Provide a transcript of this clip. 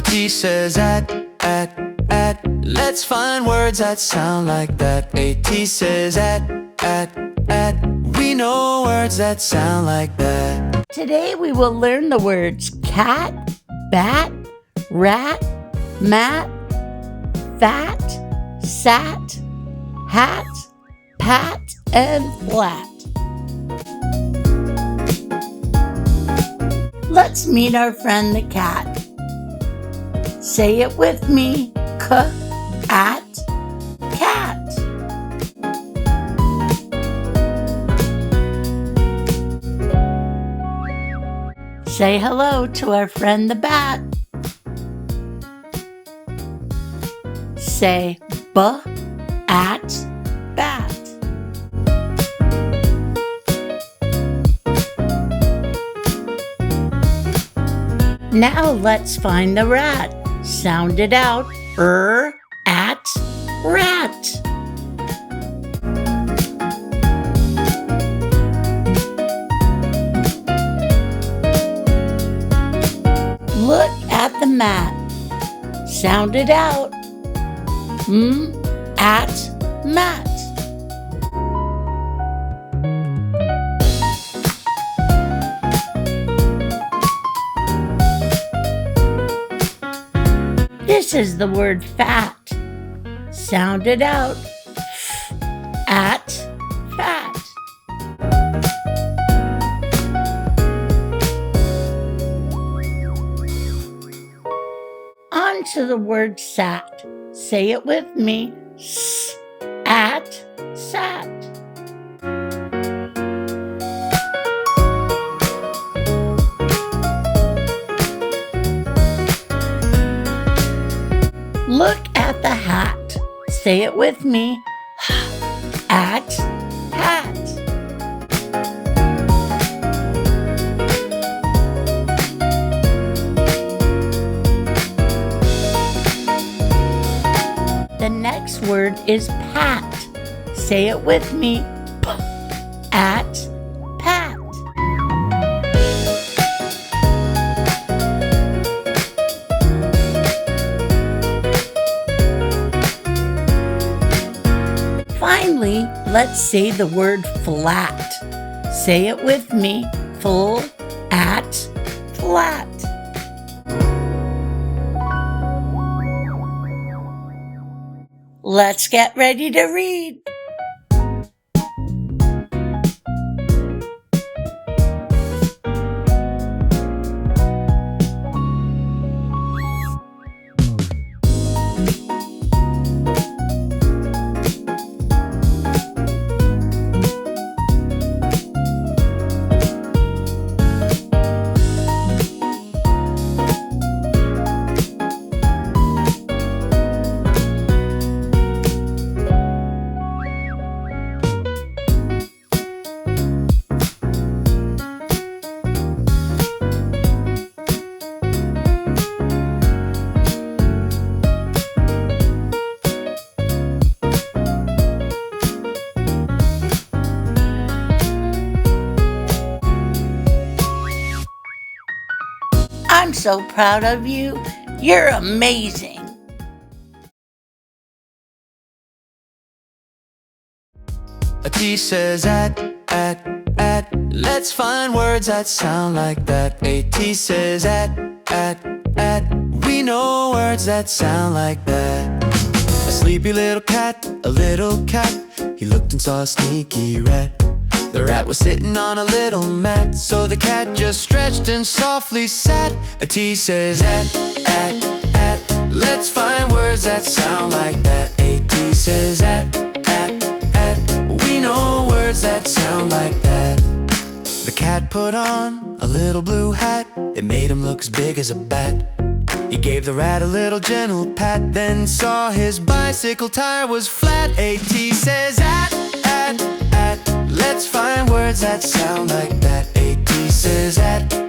T says at. Let's find words that sound like that. AT says at. We know words that sound like that. Today we will learn the words cat, bat, rat, mat, fat, sat, hat, pat, and flat. Let's meet our friend the cat. Say it with me, cat. Say hello to our friend the bat. Say at bat. Now let's find the rat. Sound it out. At rat. Look at the mat. Sound it out. At mat. This is the word fat. Sound it out. At fat. On to the word sat. Say it with me. At sat. Look at the hat. Say it with me. At hat. The next word is pat. Say it with me. At pat. Finally, let's say the word flat. Say it with me. At flat. Let's get ready to read. I'm so proud of you. You're amazing. A T says at. Let's find words that sound like that. AT says at. We know words that sound like that. A sleepy little cat, a little cat. He looked and saw a sneaky rat. The rat was sitting on a little mat, so the cat just stretched and softly sat. A T says at. Let's find words that sound like that. A T says at. We know words that sound like that. The cat put on a little blue hat. It made him look as big as a bat. He gave the rat a little gentle pat, then saw his bicycle tire was flat. AT says at. Let's find words that sound like that. AT says at.